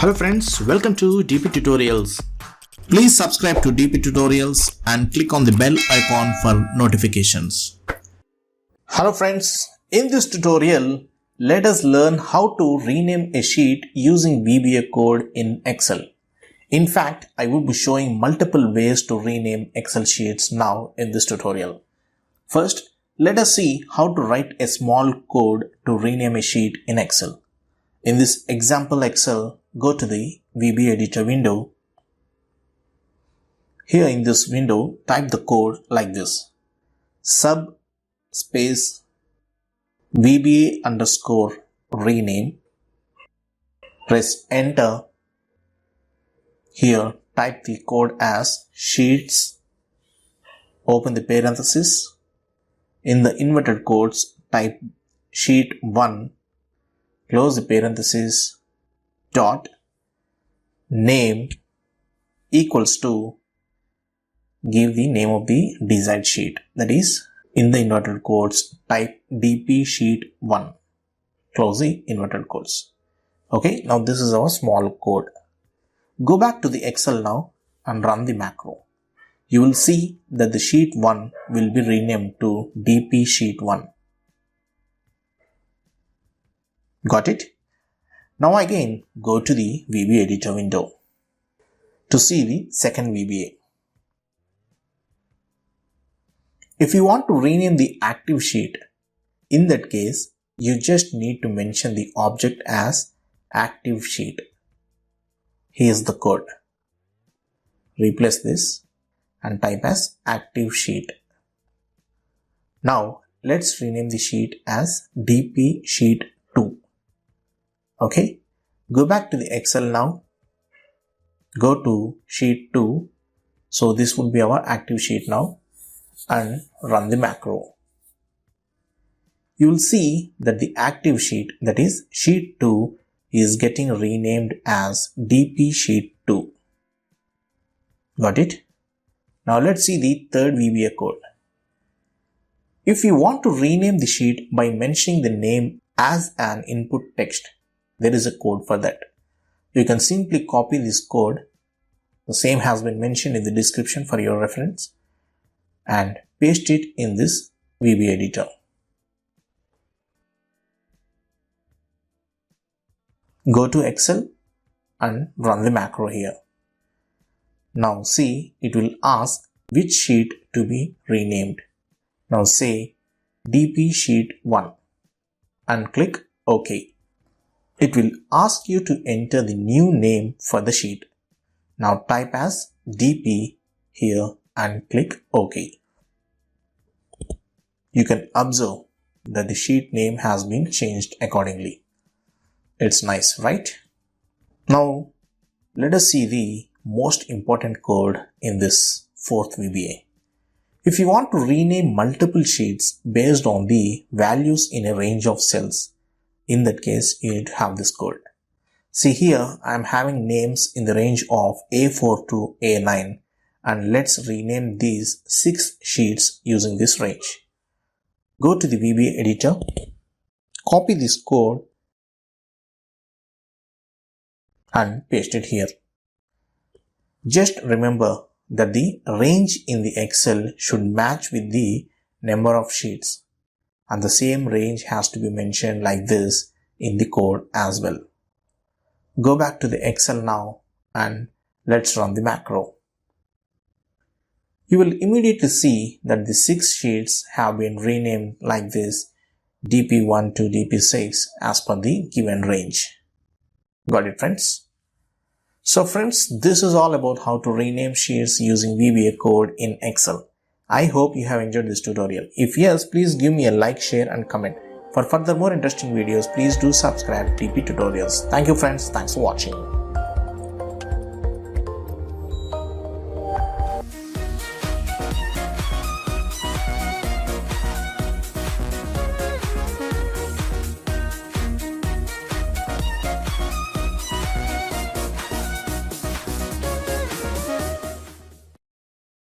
Hello friends, welcome to dptutorials. Please subscribe to dptutorials and click on the bell icon for notifications. Hello friends, in this tutorial, let us learn how to rename a sheet using VBA code in Excel. In fact, I will be showing multiple ways to rename Excel sheets now in this tutorial. First, let us see how to write a small code to rename a sheet in Excel. In this example Excel, go to the VBA editor window. Here in this window, type the code like this: sub space VBA underscore rename. Press enter. Here type the code as sheets. Open the parenthesis. In the inverted quotes, type sheet 1. Close the parenthesis. Dot name equals to, give the name of the desired sheet, that is in the inverted quotes type dp sheet 1. Close the inverted quotes. Okay, now this is our small code. Go back to the Excel now and run the macro. You will see that the sheet 1 will be renamed to dp sheet 1. Got it? Now again go to the VBA editor window to see the second VBA. If you want to rename the active sheet, in that case, you just need to mention the object as active sheet. Here's the code. Replace this and type as active sheet. Now let's rename the sheet as dp sheet 2. Okay, go back to the Excel now. Go to sheet 2. So this would be our active sheet now, and run the macro. You will see that the active sheet, that is sheet 2, is getting renamed as dp sheet 2. Got it? Now let's see the third VBA code. If you want to rename the sheet by mentioning the name as an input text, there is a code for that. You can simply copy this code. The same has been mentioned in the description for your reference, and paste it in this VBA editor. Go to Excel and run the macro here. Now see, it will ask which sheet to be renamed. Now say dp sheet 1 and click OK. It will ask you to enter the new name for the sheet. Now type as dp here and click OK. You can observe that the sheet name has been changed accordingly. It's nice, right? Now let us see the most important code in this fourth VBA. If you want to rename multiple sheets based on the values in a range of cells, in that case, you need to have this code. See here, I am having names in the range of A4 to A9, and let's rename these 6 sheets using this range. Go to the VBA editor, copy this code and paste it here. Just remember that the range in the Excel should match with the number of sheets, and the same range has to be mentioned like this in the code as well. Go back to the Excel now and let's run the macro. You will immediately see that the 6 sheets have been renamed like this, dp1 to dp6 as per the given range. Got it, friends? So friends, this is all about how to rename sheets using VBA code in Excel. I hope you have enjoyed this tutorial. If yes, please give me a like, share and comment. For further more interesting videos, please do subscribe to dptutorials. Thank you friends. Thanks for watching.